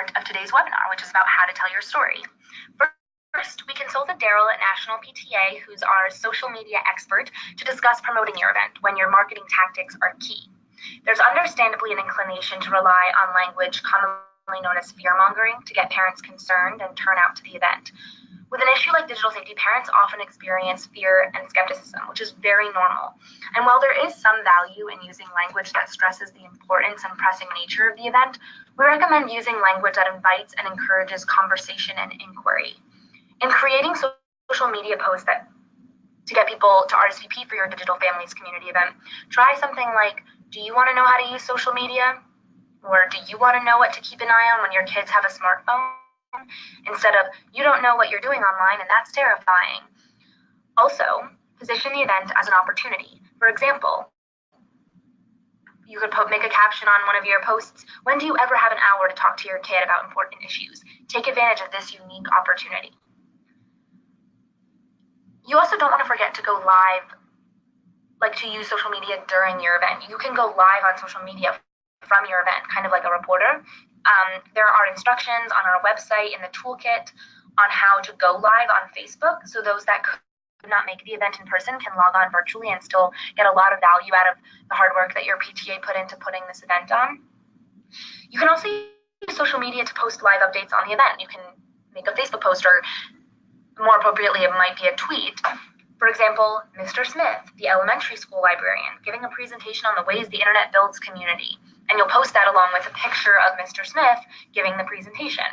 part of today's webinar, which is about how to tell your story. First, we consulted Daryl at National PTA, who's our social media expert, to discuss promoting your event when your marketing tactics are key. There's understandably an inclination to rely on language commonly known as fear-mongering to get parents concerned and turn out to the event. With an issue like digital safety, parents often experience fear and skepticism, which is very normal. And while there is some value in using language that stresses the importance and pressing nature of the event, we recommend using language that invites and encourages conversation and inquiry. In creating social media posts to get people to RSVP for your digital families community event, try something like, do you want to know how to use social media? Or do you want to know what to keep an eye on when your kids have a smartphone? Instead of, you don't know what you're doing online and that's terrifying. Also, position the event as an opportunity. For example, you could make a caption on one of your posts, when do you ever have an hour to talk to your kid about important issues? Take advantage of this unique opportunity. You also don't want to forget to go live, like to use social media during your event. You can go live on social media from your event, kind of like a reporter. There are instructions on our website in the toolkit on how to go live on Facebook, so those that could not make the event in person can log on virtually and still get a lot of value out of the hard work that your PTA put into putting this event on. You can also use social media to post live updates on the event. You can make a Facebook post, or more appropriately, it might be a tweet. For example, Mr. Smith, the elementary school librarian, giving a presentation on the ways the internet builds community. And you'll post that along with a picture of Mr. Smith giving the presentation.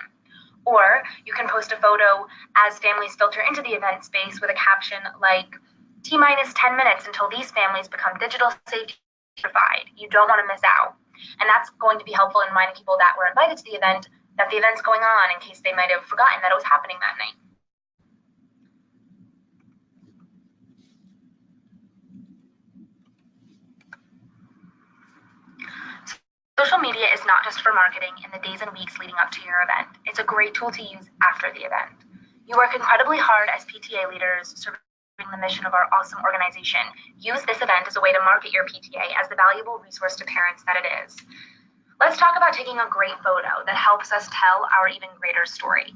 Or you can post a photo as families filter into the event space with a caption like, T-minus 10 minutes until these families become digital safety certified. You don't want to miss out. And that's going to be helpful in reminding people that were invited to the event that the event's going on, in case they might have forgotten that it was happening that night. Social media is not just for marketing in the days and weeks leading up to your event. It's a great tool to use after the event. You work incredibly hard as PTA leaders serving the mission of our awesome organization. Use this event as a way to market your PTA as the valuable resource to parents that it is. Let's talk about taking a great photo that helps us tell our even greater story.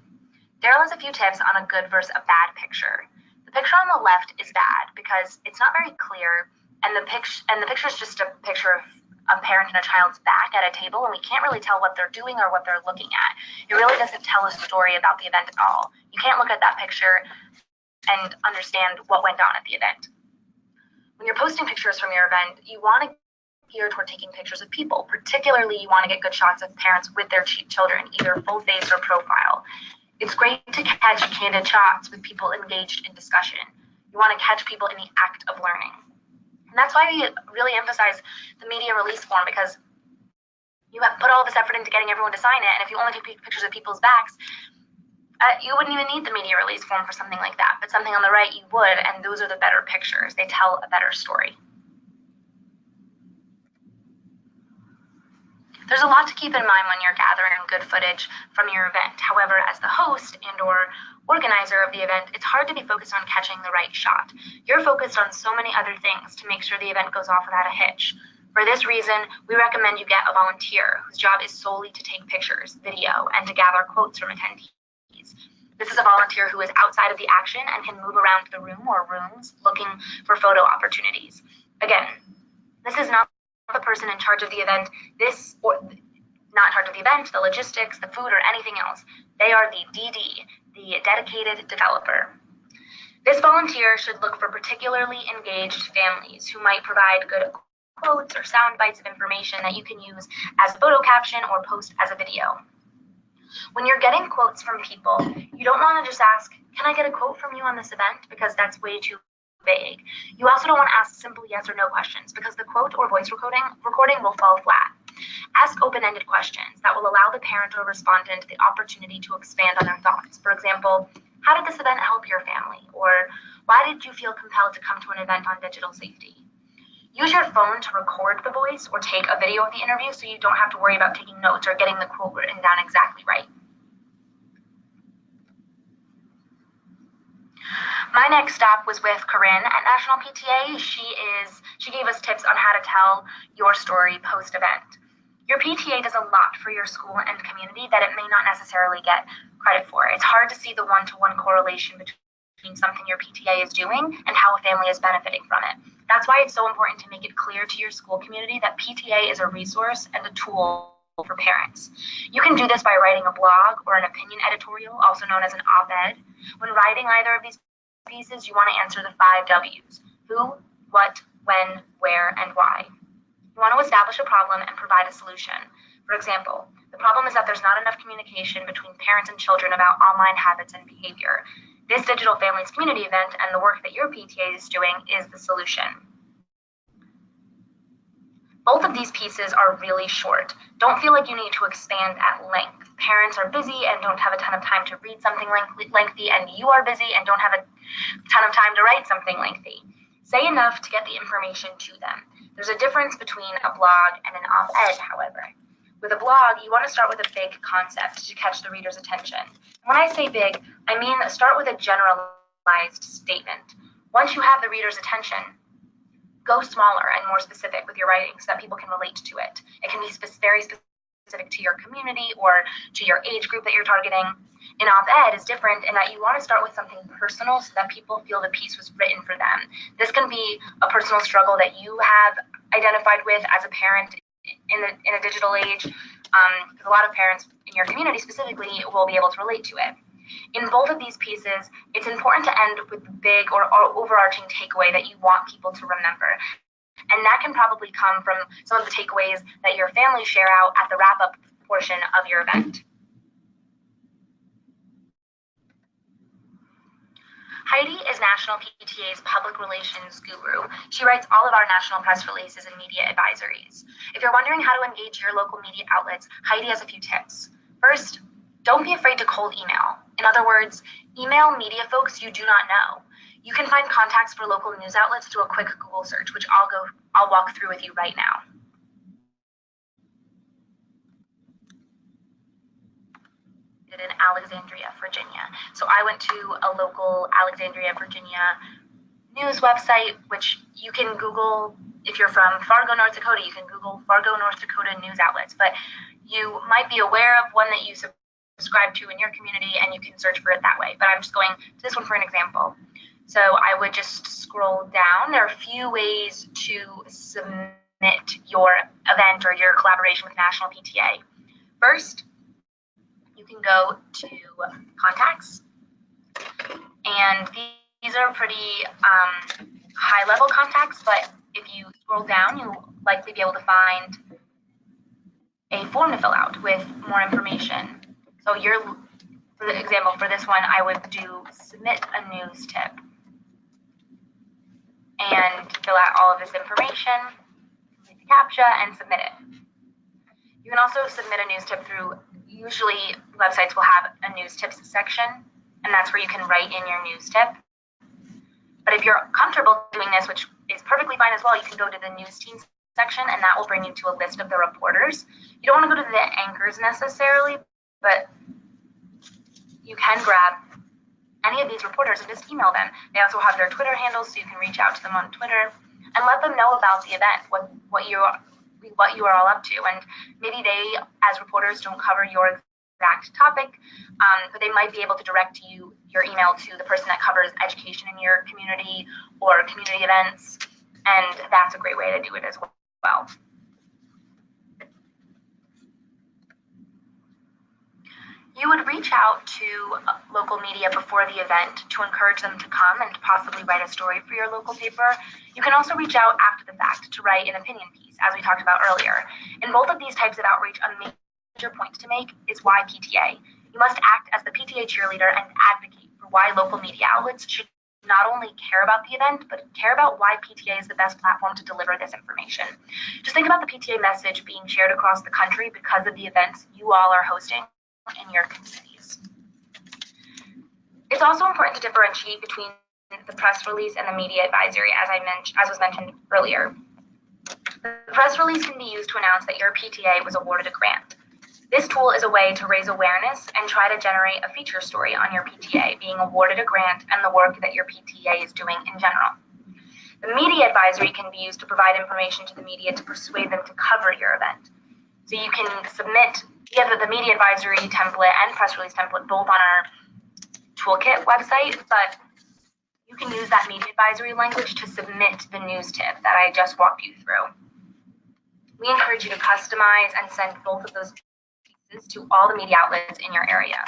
Daryl has a few tips on a good versus a bad picture. The picture on the left is bad because it's not very clear, and the picture is just a picture of a parent and a child's back at a table, and we can't really tell what they're doing or what they're looking at. It really doesn't tell a story about the event at all. You can't look at that picture and understand what went on at the event. When you're posting pictures from your event, you want to gear toward taking pictures of people. Particularly, you want to get good shots of parents with their children, either full face or profile. It's great to catch candid shots with people engaged in discussion. You want to catch people in the act of learning. And that's why we really emphasize the media release form, because you have put all this effort into getting everyone to sign it, and if you only take pictures of people's backs, you wouldn't even need the media release form for something like that. But something on the right, you would, and those are the better pictures. They tell a better story. There's a lot to keep in mind when you're gathering good footage from your event. However, as the host and/or organizer of the event, it's hard to be focused on catching the right shot. You're focused on so many other things to make sure the event goes off without a hitch. For this reason, we recommend you get a volunteer whose job is solely to take pictures, video, and to gather quotes from attendees. This is a volunteer who is outside of the action and can move around the room or rooms looking for photo opportunities. Again, this is not the person in charge of the event, not in charge of the event, the logistics, the food, or anything else. They are the DD, the dedicated developer. This volunteer should look for particularly engaged families who might provide good quotes or sound bites of information that you can use as a photo caption or post as a video. When you're getting quotes from people, you don't want to just ask, can I get a quote from you on this event? Because that's way too vague. You also don't want to ask simple yes or no questions, because the quote or voice recording will fall flat. Ask open-ended questions that will allow the parent or respondent the opportunity to expand on their thoughts. For example, how did this event help your family? Or why did you feel compelled to come to an event on digital safety? Use your phone to record the voice or take a video of the interview so you don't have to worry about taking notes or getting the quote written down exactly right. My next stop was with Corinne at National PTA. She gave us tips on how to tell your story post-event. Your PTA does a lot for your school and community that it may not necessarily get credit for. It's hard to see the one-to-one correlation between something your PTA is doing and how a family is benefiting from it. That's why it's so important to make it clear to your school community that PTA is a resource and a tool for parents. You can do this by writing a blog or an opinion editorial, also known as an op-ed. When writing either of these pieces, you want to answer the 5 W's: who, what, when, where, and why. You want to establish a problem and provide a solution. For example, the problem is that there's not enough communication between parents and children about online habits and behavior. This Digital Families Community event and the work that your PTA is doing is the solution. Both of these pieces are really short. Don't feel like you need to expand at length. Parents are busy and don't have a ton of time to read something lengthy, and you are busy and don't have a ton of time to write something lengthy. Say enough to get the information to them. There's a difference between a blog and an op-ed, however. With a blog, you want to start with a big concept to catch the reader's attention. When I say big, I mean start with a generalized statement. Once you have the reader's attention, go smaller and more specific with your writing so that people can relate to it. It can be very specific to your community or to your age group that you're targeting. An op-ed is different in that you want to start with something personal so that people feel the piece was written for them. This can be a personal struggle that you have identified with as a parent in a digital age, because a lot of parents in your community specifically will be able to relate to it. In both of these pieces, it's important to end with the big or overarching takeaway that you want people to remember. And that can probably come from some of the takeaways that your family share out at the wrap-up portion of your event. Heidi is National PTA's public relations guru. She writes all of our national press releases and media advisories. If you're wondering how to engage your local media outlets, Heidi has a few tips. First, don't be afraid to cold email. In other words, email media folks you do not know. You can find contacts for local news outlets through a quick Google search, which I'll walk through with you right now. In Alexandria, Virginia. So I went to a local Alexandria, Virginia news website, which you can Google. If you're from Fargo, North Dakota, you can Google Fargo, North Dakota news outlets, but you might be aware of one that you subscribe to in your community and you can search for it that way. But I'm just going to this one for an example. So I would just scroll down. There are a few ways to submit your event or your collaboration with National PTA. First, you can go to contacts, and these are pretty high-level contacts, but if you scroll down, you'll likely be able to find a form to fill out with more information. So for the example, for this one, I would do submit a news tip and fill out all of this information, complete the CAPTCHA, and submit it. You can also submit a news tip through, usually websites will have a news tips section, and that's where you can write in your news tip. But if you're comfortable doing this, which is perfectly fine as well, you can go to the news team section, and that will bring you to a list of the reporters. You don't want to go to the anchors necessarily, but you can grab any of these reporters and just email them. They also have their Twitter handles, so you can reach out to them on Twitter and let them know about the event, what you are all up to. And maybe they, as reporters, don't cover your exact topic, but they might be able to direct your email to the person that covers education in your community or community events, and that's a great way to do it as well. You would reach out to local media before the event to encourage them to come and possibly write a story for your local paper. You can also reach out after the fact to write an opinion piece, as we talked about earlier. In both of these types of outreach, a major point to make is why PTA. You must act as the PTA cheerleader and advocate for why local media outlets should not only care about the event, but care about why PTA is the best platform to deliver this information. Just think about the PTA message being shared across the country because of the events you all are hosting in your communities. It's also important to differentiate between the press release and the media advisory, as was mentioned earlier. The press release can be used to announce that your PTA was awarded a grant. This tool is a way to raise awareness and try to generate a feature story on your PTA being awarded a grant and the work that your PTA is doing in general. The media advisory can be used to provide information to the media to persuade them to cover your event. So you can submit, we have the media advisory template and press release template both on our toolkit website, but you can use that media advisory language to submit the news tip that I just walked you through. We encourage you to customize and send both of those pieces to all the media outlets in your area.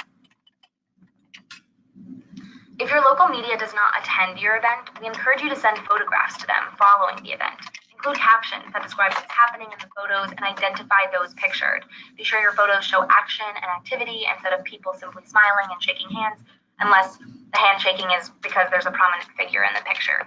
If your local media does not attend your event, we encourage you to send photographs to them following the event. Include captions that describe what's happening in the photos and identify those pictured. Be sure your photos show action and activity instead of people simply smiling and shaking hands, unless the handshaking is because there's a prominent figure in the picture.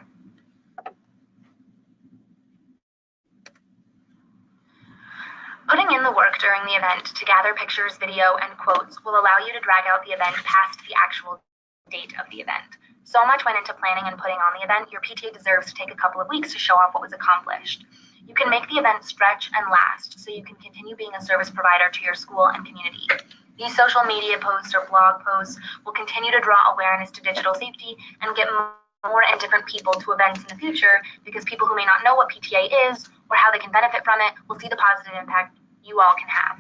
Putting in the work during the event to gather pictures, video, and quotes will allow you to drag out the event past the actual date of the event. So much went into planning and putting on the event, your PTA deserves to take a couple of weeks to show off what was accomplished. You can make the event stretch and last so you can continue being a service provider to your school and community. These social media posts or blog posts will continue to draw awareness to digital safety and get more and different people to events in the future, because people who may not know what PTA is or how they can benefit from it will see the positive impact you all can have.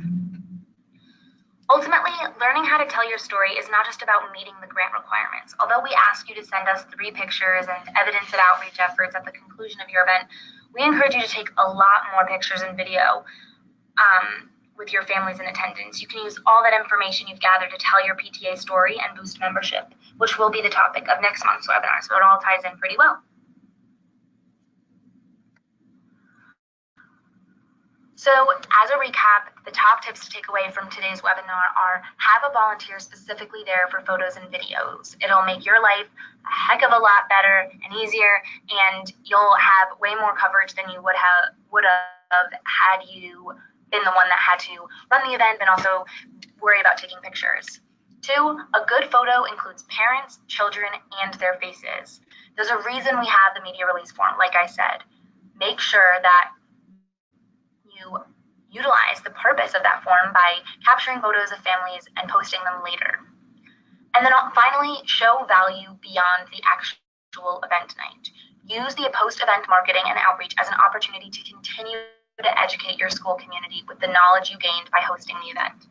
Ultimately, learning how to tell your story is not just about meeting the grant requirements. Although we ask you to send us 3 pictures and evidence of outreach efforts at the conclusion of your event, we encourage you to take a lot more pictures and video with your families in attendance. You can use all that information you've gathered to tell your PTA story and boost membership, which will be the topic of next month's webinar, so it all ties in pretty well. So as a recap, the top tips to take away from today's webinar are: have a volunteer specifically there for photos and videos. It'll make your life a heck of a lot better and easier, and you'll have way more coverage than you would have had you been the one that had to run the event and also worry about taking pictures. 2, a good photo includes parents, children, and their faces. There's a reason we have the media release form, like I said. Make sure that you utilize the purpose of that form by capturing photos of families and posting them later. And then finally, show value beyond the actual event night. Use the post-event marketing and outreach as an opportunity to continue to educate your school community with the knowledge you gained by hosting the event.